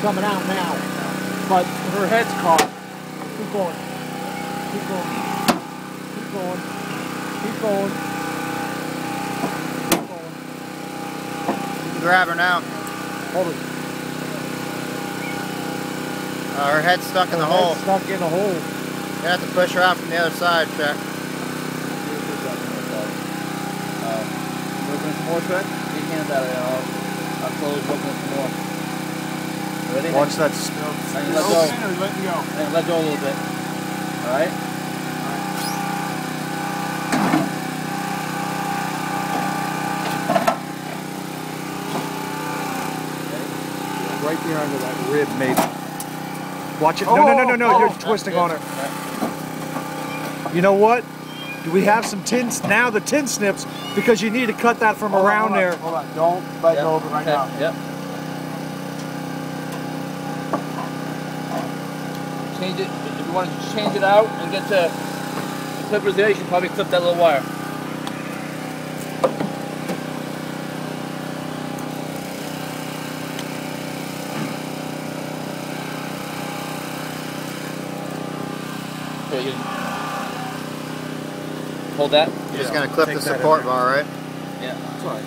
coming out now. But her head's caught. Keep going. Keep going. Keep going. Keep going. Keep going. You can grab her now. Hold it. Her head's stuck in the hole. Stuck in the hole. You have to push her out from the other side, Chuck. Open some more, Chuck? Get your hands out of there. I'll close, open some more. Ready? Watch that snow. And let go. And let go a little bit. Alright? Right there under that rib, maybe. Watch it. No. You're twisting on her. You know what? Do we have some tins? Now the tin snips, because you need to cut that from around there. Hold on. Don't let go of it right now. Yep. Change it. If you want to change it out and get to the clippers there, you should probably clip that little wire. So you hold that. You're just going to clip the support bar, right? Yeah. That's right.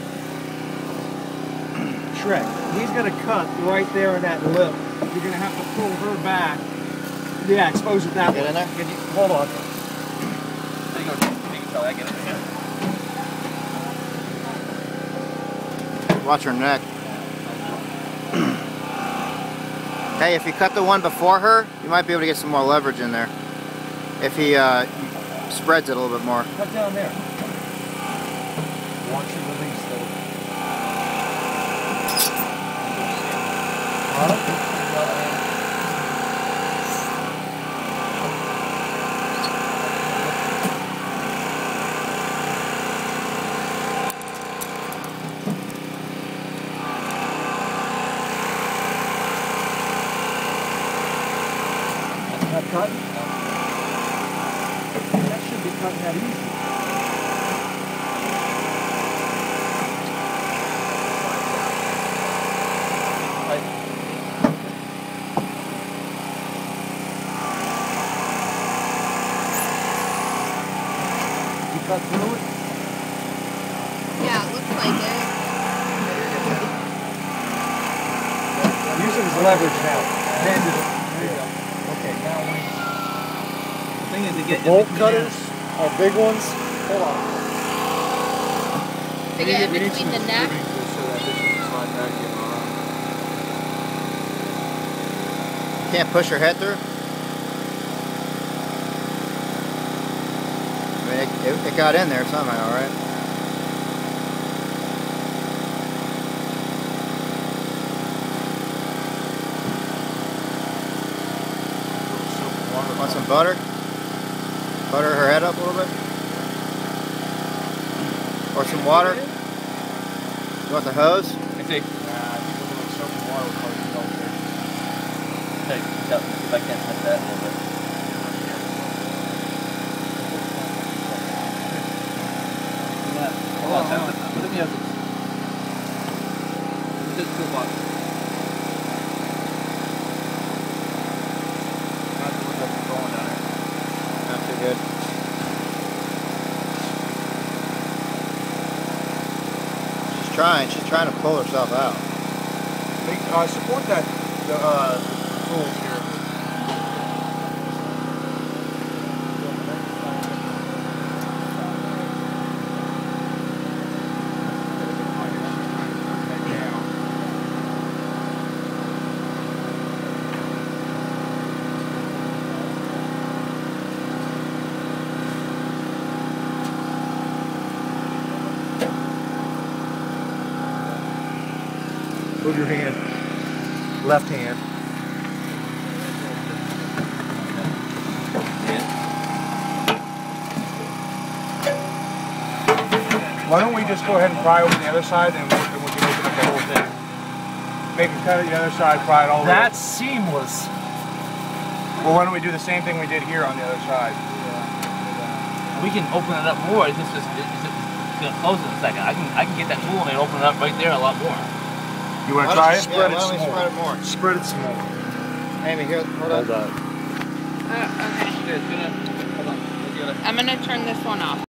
Shrek, he's going to cut right there in that lip. You're going to have to pull her back. Yeah, expose it that way. Get in there? Hold on. There you go. You can tell I get it. Watch her neck. Hey, if you cut the one before her, you might be able to get some more leverage in there. If he spreads it a little bit more. Cut down there. Watch your release though. Not cutting? That should be cutting that easy. You cut through it? Yeah, it looks like it. Using his leverage now. Hand it. There you go. Okay, now wait. The thing is to get Bolt cutters are big ones. Hold on. To get in between the neck. Can't push her head through? I mean, it got in there somehow, right? Want some butter? Butter her head up a little bit? Or some water? You want the hose? I think. I think a little soap and water will probably help there. Take it out, if I can touch that a little bit. Hold on, let me have this. This is toolbox. Not to look like it's going down there. Not too good. She's trying to pull herself out. Support that tools here. Move your hand. Left hand. Why don't we just go ahead and pry open the other side and we can open up the whole thing. Make it cut at the other side, pry it all the way. That's seamless. Well, why don't we do the same thing we did here on the other side? We can open it up more. It's just gonna close in a second. I can get that tool and open it up right there a lot more. You want to try it? Spread it some more. Spread it more. Spread it some more. Amy, here, hold on. Okay. Okay, it's gonna, hold on. I'm gonna turn this one off.